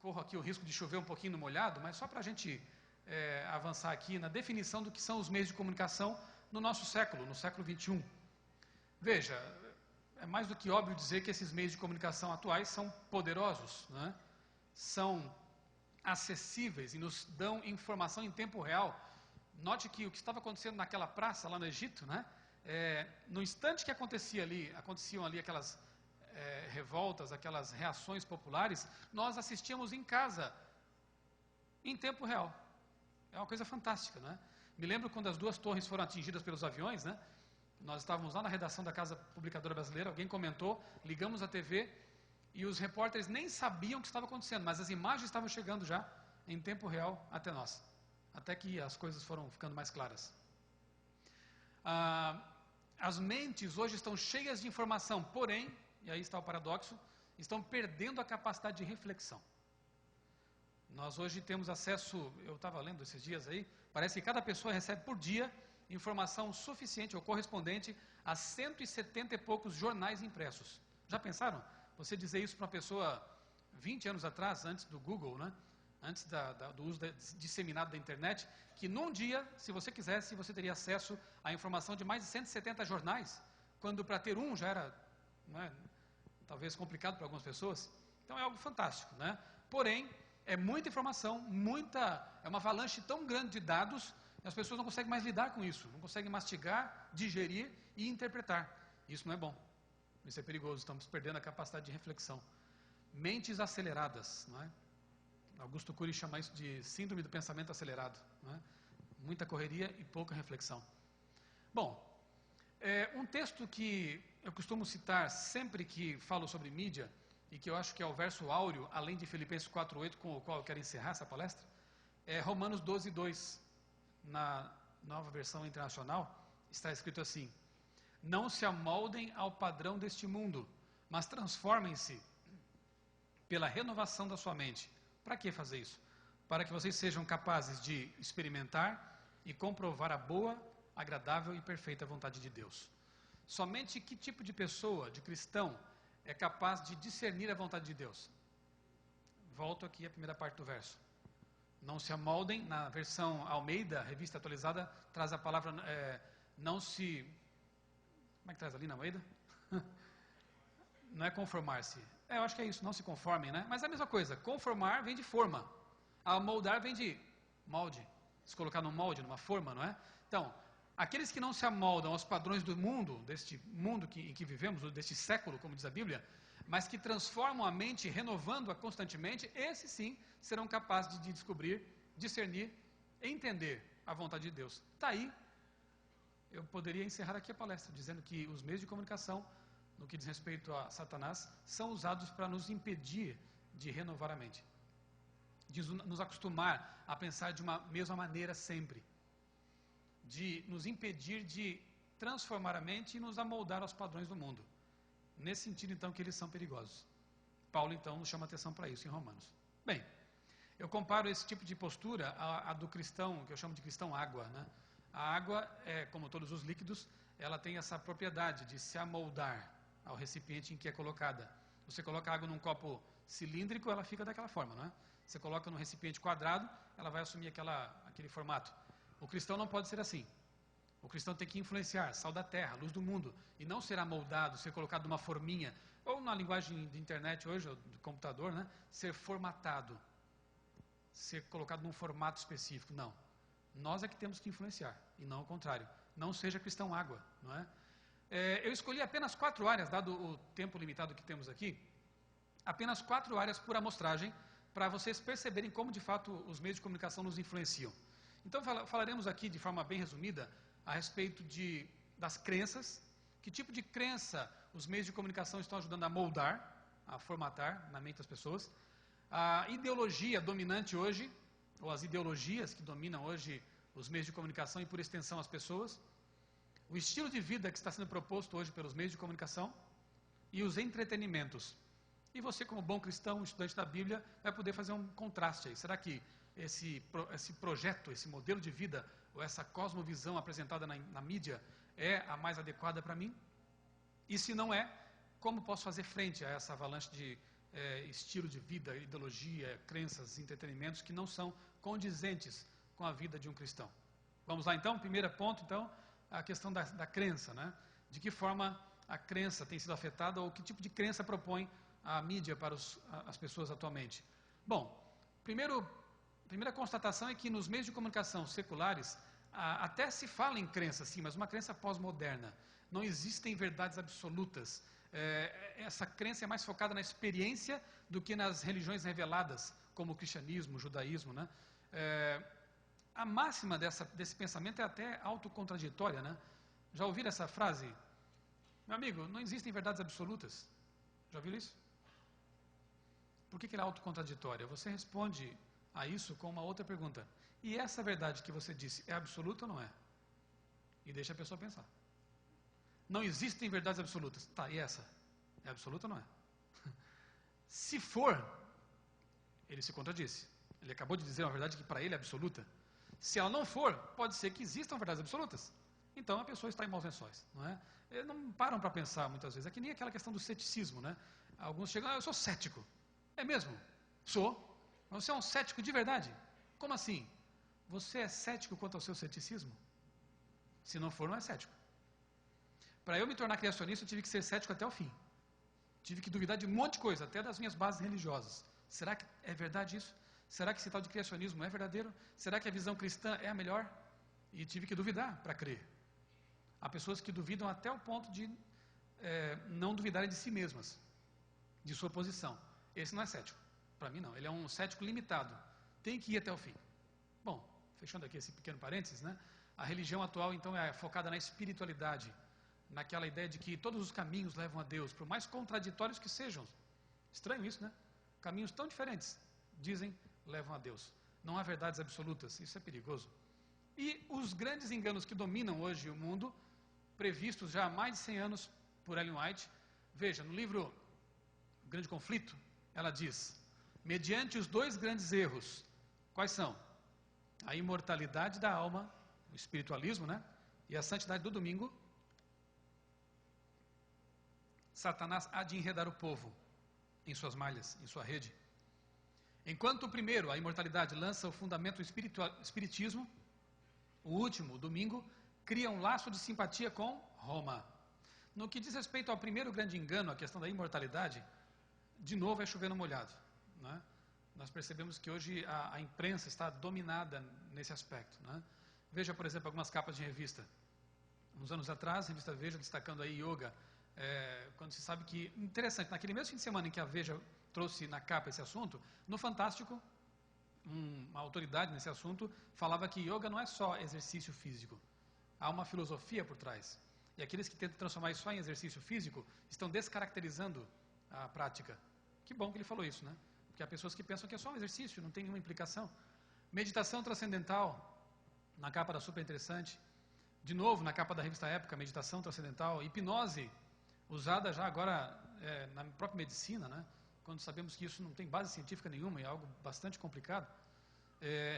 corro aqui o risco de chover um pouquinho no molhado, mas só para a gente avançar aqui na definição do que são os meios de comunicação no nosso século, no século XXI. Veja, é mais do que óbvio dizer que esses meios de comunicação atuais são poderosos, né? São acessíveis e nos dão informação em tempo real. Note que o que estava acontecendo naquela praça lá no Egito, né? No instante que aconteciam ali aquelas revoltas, aquelas reações populares, nós assistíamos em casa, em tempo real. É uma coisa fantástica, né? Me lembro quando as 2 torres foram atingidas pelos aviões, né? Nós estávamos lá na redação da Casa Publicadora Brasileira, alguém comentou, ligamos a TV e os repórteres nem sabiam o que estava acontecendo, mas as imagens estavam chegando já em tempo real até nós, até que as coisas foram ficando mais claras. As mentes hoje estão cheias de informação, porém, e aí está o paradoxo, estão perdendo a capacidade de reflexão. Nós hoje temos acesso, eu estava lendo esses dias aí, parece que cada pessoa recebe por dia informação suficiente ou correspondente a 170 e poucos jornais impressos. Já pensaram? Você dizer isso para uma pessoa 20 anos atrás, antes do Google, né? Antes do uso disseminado da internet, que num dia, se você quisesse, você teria acesso à informação de mais de 170 jornais, quando para ter um já era, né, talvez complicado para algumas pessoas. Então é algo fantástico, né? Porém, é muita informação, é uma avalanche tão grande de dados, que as pessoas não conseguem mais lidar com isso, não conseguem mastigar, digerir e interpretar. Isso não é bom, isso é perigoso, estamos perdendo a capacidade de reflexão. Mentes aceleradas, não é? Augusto Cury chama isso de síndrome do pensamento acelerado, não é? Muita correria e pouca reflexão. Bom, um texto que eu costumo citar sempre que falo sobre mídia, e que eu acho que é o verso áureo, além de Filipenses 4:8, com o qual eu quero encerrar essa palestra, é Romanos 12:2. Na Nova Versão Internacional está escrito assim: não se amoldem ao padrão deste mundo, mas transformem-se pela renovação da sua mente. Para que fazer isso? Para que vocês sejam capazes de experimentar e comprovar a boa, agradável e perfeita vontade de Deus. Somente que tipo de pessoa, de cristão, é capaz de discernir a vontade de Deus? Volto aqui à primeira parte do verso. Não se amoldem, na versão Almeida, revista atualizada, traz a palavra, não se... Como é que traz ali na Almeida? Não é conformar-se. Eu acho que é isso, não se conformem, né? Mas é a mesma coisa, conformar vem de forma. Amoldar vem de molde. Se colocar num molde, numa forma, não é? Então, aqueles que não se amoldam aos padrões do mundo, deste mundo em que vivemos, deste século, como diz a Bíblia, mas que transformam a mente, renovando-a constantemente, esses sim serão capazes de descobrir, discernir, entender a vontade de Deus. Está aí, eu poderia encerrar aqui a palestra, dizendo que os meios de comunicação, no que diz respeito a Satanás, são usados para nos impedir de renovar a mente, de nos acostumar a pensar de uma mesma maneira sempre, de nos impedir de transformar a mente e nos amoldar aos padrões do mundo. Nesse sentido, então, que eles são perigosos. Paulo, então, nos chama atenção para isso em Romanos. Bem, eu comparo esse tipo de postura à do cristão, que eu chamo de cristão água, né? A água, como todos os líquidos, ela tem essa propriedade de se amoldar ao recipiente em que é colocada. Você coloca água num copo cilíndrico, ela fica daquela forma, não é? Você coloca num recipiente quadrado, ela vai assumir aquele formato. O cristão não pode ser assim. O cristão tem que influenciar, sal da terra, luz do mundo, e não ser amoldado, ser colocado numa forminha, ou na linguagem de internet hoje, ou do computador, né? Ser formatado, ser colocado num formato específico. Não. Nós é que temos que influenciar, e não o contrário. Não seja cristão água, não é? Eu escolhi apenas 4 áreas, dado o tempo limitado que temos aqui, apenas 4 áreas por amostragem, para vocês perceberem como de fato os meios de comunicação nos influenciam. Então falaremos aqui de forma bem resumida a respeito das crenças, que tipo de crença os meios de comunicação estão ajudando a moldar, a formatar na mente das pessoas, a ideologia dominante hoje, ou as ideologias que dominam hoje os meios de comunicação e por extensão as pessoas, o estilo de vida que está sendo proposto hoje pelos meios de comunicação e os entretenimentos. E você, como bom cristão, estudante da Bíblia, vai poder fazer um contraste aí. Será que esse projeto, esse modelo de vida, ou essa cosmovisão apresentada na mídia é a mais adequada para mim? E se não é, como posso fazer frente a essa avalanche de estilo de vida, ideologia, crenças, entretenimentos que não são condizentes com a vida de um cristão. Vamos lá então, primeiro ponto, então, a questão da crença, né? De que forma a crença tem sido afetada ou que tipo de crença propõe a mídia para as pessoas atualmente. Bom, primeira constatação é que nos meios de comunicação seculares até se fala em crença, sim, mas uma crença pós-moderna. Não existem verdades absolutas. Essa crença é mais focada na experiência do que nas religiões reveladas, como o cristianismo, o judaísmo, né? A máxima desse pensamento é até autocontraditória, né? Já ouviram essa frase? Meu amigo, não existem verdades absolutas. Já ouviram isso? Por que ela é autocontraditória? Você responde a isso com uma outra pergunta. E essa verdade que você disse é absoluta ou não é? E deixa a pessoa pensar. Não existem verdades absolutas. Tá, e essa? É absoluta ou não é? Se for, ele se contradisse. Ele acabou de dizer uma verdade que para ele é absoluta. Se ela não for, pode ser que existam verdades absolutas. Então a pessoa está em maus lençóis, não é? Eles não param para pensar muitas vezes. É que nem aquela questão do ceticismo, né? Alguns chegam, eu sou cético. É mesmo? Sou. Mas você é um cético de verdade? Como assim? Você é cético quanto ao seu ceticismo? Se não for, não é cético. Para eu me tornar criacionista, eu tive que ser cético até o fim. Tive que duvidar de um monte de coisa, até das minhas bases religiosas. Será que é verdade isso? Será que esse tal de criacionismo é verdadeiro? Será que a visão cristã é a melhor? E tive que duvidar para crer. Há pessoas que duvidam até o ponto de não duvidarem de si mesmas, de sua posição. Esse não é cético. Para mim, não. Ele é um cético limitado. Tem que ir até o fim. Bom, fechando aqui esse pequeno parênteses, né? A religião atual, então, é focada na espiritualidade, naquela ideia de que todos os caminhos levam a Deus, por mais contraditórios que sejam. Estranho isso, né? Caminhos tão diferentes, dizem, levam a Deus. Não há verdades absolutas. Isso é perigoso. E os grandes enganos que dominam hoje o mundo, previstos já há mais de 100 anos por Ellen White, veja, no livro O Grande Conflito, ela diz, mediante os dois grandes erros, quais são? A imortalidade da alma, o espiritualismo, né? E a santidade do domingo, Satanás há de enredar o povo em suas malhas, em sua rede. Enquanto o primeiro, a imortalidade, lança o fundamento do espiritismo, o último, o domingo, cria um laço de simpatia com Roma. No que diz respeito ao primeiro grande engano, a questão da imortalidade, de novo é chover no molhado, né? Nós percebemos que hoje a imprensa está dominada nesse aspecto, né? Veja, por exemplo, algumas capas de revista. Uns anos atrás, a revista Veja destacando aí yoga, quando se sabe que, interessante, naquele mesmo fim de semana em que a Veja trouxe na capa esse assunto, no Fantástico, uma autoridade nesse assunto falava que yoga não é só exercício físico, há uma filosofia por trás. E aqueles que tentam transformar isso só em exercício físico estão descaracterizando a prática. Que bom que ele falou isso, né? Porque há pessoas que pensam que é só um exercício, não tem nenhuma implicação. Meditação transcendental, na capa da Super Interessante. De novo, na capa da revista Época, meditação transcendental. Hipnose, usada já agora na própria medicina, né? Quando sabemos que isso não tem base científica nenhuma e é algo bastante complicado.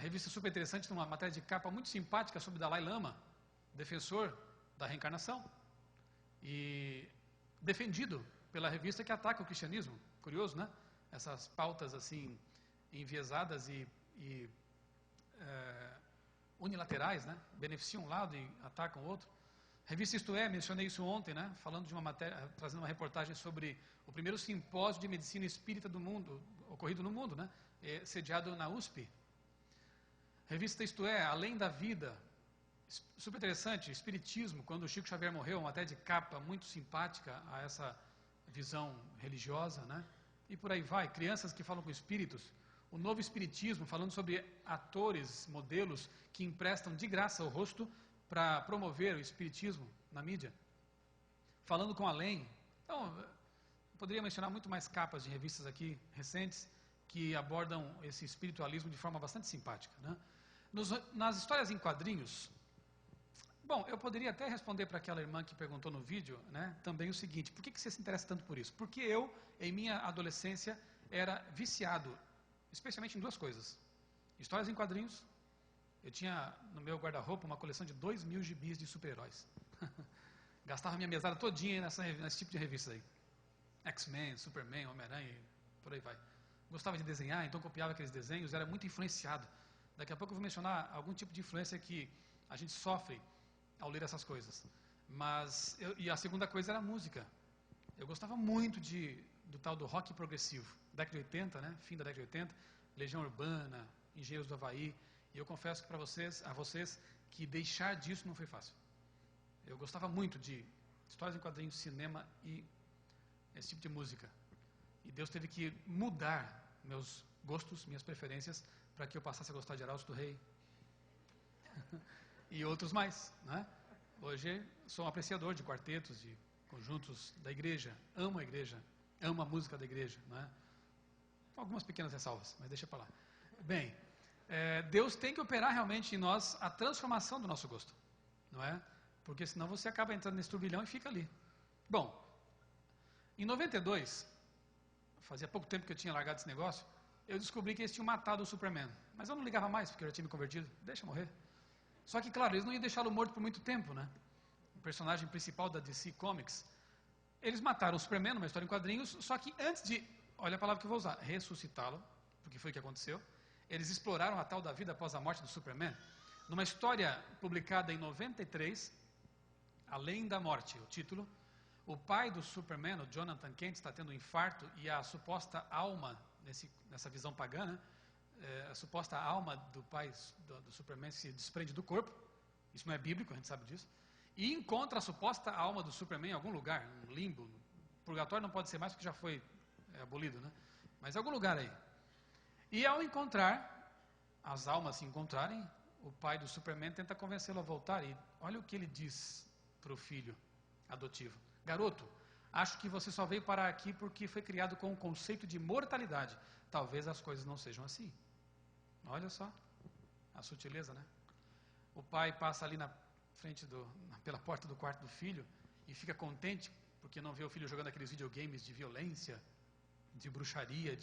Revista Super Interessante tem uma matéria de capa muito simpática sobre Dalai Lama, defensor da reencarnação, e defendido pela revista que ataca o cristianismo. Curioso, né? Essas pautas assim enviesadas e unilaterais, né? Beneficiam um lado e atacam o outro. Revista Isto É, mencionei isso ontem, né? Falando de uma matéria, trazendo uma reportagem sobre o primeiro simpósio de medicina espírita do mundo, ocorrido no mundo, né? Sediado na USP. Revista Isto É, Além da Vida, super interessante, Espiritismo, quando o Chico Xavier morreu, uma matéria de capa muito simpática a essa visão religiosa, né? E por aí vai, crianças que falam com espíritos, o Novo Espiritismo, falando sobre atores, modelos que emprestam de graça o rosto para promover o espiritismo na mídia, falando com além. Então, eu poderia mencionar muito mais capas de revistas aqui recentes que abordam esse espiritualismo de forma bastante simpática, né? Nas histórias em quadrinhos, bom, eu poderia até responder para aquela irmã que perguntou no vídeo, né, também o seguinte: por que você se interessa tanto por isso? Porque eu, em minha adolescência, era viciado, especialmente em duas coisas: histórias em quadrinhos. Eu tinha no meu guarda-roupa uma coleção de 2.000 gibis de super-heróis. Gastava minha mesada todinha nesse tipo de revistas aí. X-Men, Superman, Homem-Aranha, por aí vai. Gostava de desenhar, então copiava aqueles desenhos, era muito influenciado. Daqui a pouco eu vou mencionar algum tipo de influência que a gente sofre ao ler essas coisas. E a segunda coisa era a música. Eu gostava muito do tal do rock progressivo, década de 80, né? Fim da década de 80, Legião Urbana, Engenheiros do Havaí. E eu confesso a vocês que deixar disso não foi fácil. Eu gostava muito de histórias em quadrinhos, cinema e esse tipo de música. E Deus teve que mudar meus gostos, minhas preferências, para que eu passasse a gostar de Arautos do Rei e outros mais, né? Hoje sou um apreciador de quartetos, de conjuntos da igreja, amo a igreja, amo a música da igreja, né? Com algumas pequenas ressalvas, mas deixa para lá. Bem, Deus tem que operar realmente em nós a transformação do nosso gosto, não é? Porque senão você acaba entrando nesse turbilhão e fica ali. Bom, em 92, fazia pouco tempo que eu tinha largado esse negócio, eu descobri que eles tinham matado o Superman. Mas eu não ligava mais, porque eu já tinha me convertido. Deixa morrer. Só que, claro, eles não iam deixá-lo morto por muito tempo, né? O personagem principal da DC Comics. Eles mataram o Superman numa história em quadrinhos, só que antes de, olha a palavra que eu vou usar, ressuscitá-lo, porque foi o que aconteceu, eles exploraram a tal da vida após a morte do Superman. Numa história publicada em 93, Além da Morte, o título, o pai do Superman, o Jonathan Kent, está tendo um infarto e a suposta alma, nessa visão pagã, né? A suposta alma do pai do Superman se desprende do corpo, isso não é bíblico, a gente sabe disso, e encontra a suposta alma do Superman em algum lugar, um limbo, purgatório não pode ser mais porque já foi abolido, né? Mas em algum lugar aí. E ao encontrar, as almas se encontrarem, o pai do Superman tenta convencê-lo a voltar e olha o que ele diz para o filho adotivo. Garoto, acho que você só veio parar aqui porque foi criado com um conceito de mortalidade. Talvez as coisas não sejam assim. Olha só, a sutileza, né? O pai passa ali pela porta do quarto do filho e fica contente porque não vê o filho jogando aqueles videogames de violência, de bruxaria,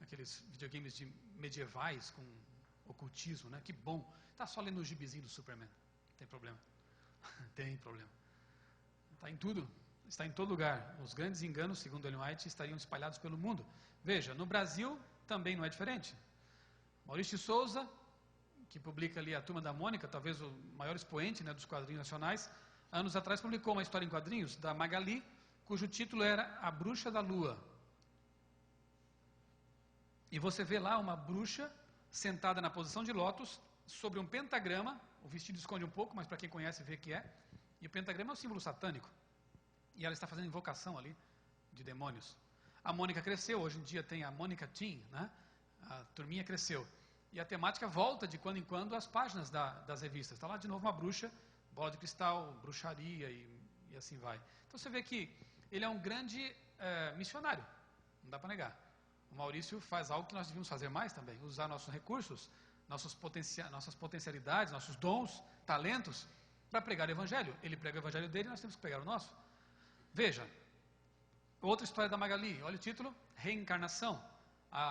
aqueles videogames medievais com ocultismo, né? Que bom. Tá só lendo o gibizinho do Superman. Tem problema. Tem problema. Está em tudo. Está em todo lugar. Os grandes enganos, segundo Ellen White, estariam espalhados pelo mundo. Veja, no Brasil também não é diferente. Maurício de Souza, que publica ali a Turma da Mônica, talvez o maior expoente, né, dos quadrinhos nacionais, anos atrás publicou uma história em quadrinhos da Magali, cujo título era A Bruxa da Lua. E você vê lá uma bruxa sentada na posição de lótus, sobre um pentagrama, o vestido esconde um pouco, mas para quem conhece vê que é, e o pentagrama é um símbolo satânico. E ela está fazendo invocação ali de demônios. A Mônica cresceu, hoje em dia tem a Mônica Teen, né? A turminha cresceu. E a temática volta de quando em quando às páginas das revistas. Está lá de novo uma bruxa, bola de cristal, bruxaria e assim vai. Então você vê que ele é um grande missionário, não dá para negar. O Maurício faz algo que nós devíamos fazer mais também, usar nossos recursos, nossas potencialidades, nossos dons, talentos, para pregar o Evangelho. Ele prega o Evangelho dele e nós temos que pregar o nosso. Veja, outra história da Magali, olha o título, Reencarnação.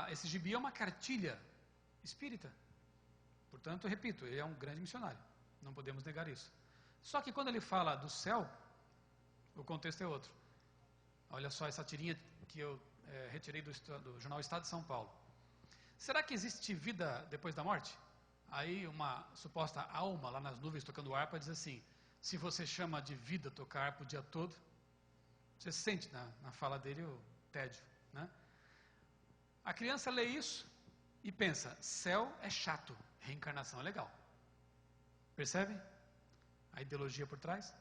Esse gibi é uma cartilha espírita. Portanto, eu repito, ele é um grande missionário. Não podemos negar isso. Só que quando ele fala do céu, o contexto é outro. Olha só essa tirinha que eu retirei do jornal Estado de São Paulo. Será que existe vida depois da morte? Aí uma suposta alma lá nas nuvens tocando harpa diz assim, se você chama de vida tocar harpa o dia todo, você sente na fala dele o tédio, né? A criança lê isso e pensa, céu é chato, reencarnação é legal. Percebe? A ideologia por trás.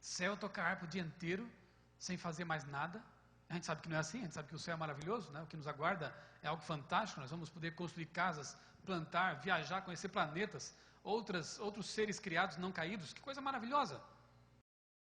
Céu tocar harpa o dia inteiro, sem fazer mais nada. A gente sabe que não é assim, a gente sabe que o céu é maravilhoso, né? O que nos aguarda é algo fantástico, nós vamos poder construir casas, plantar, viajar, conhecer planetas, outros seres criados não caídos, que coisa maravilhosa.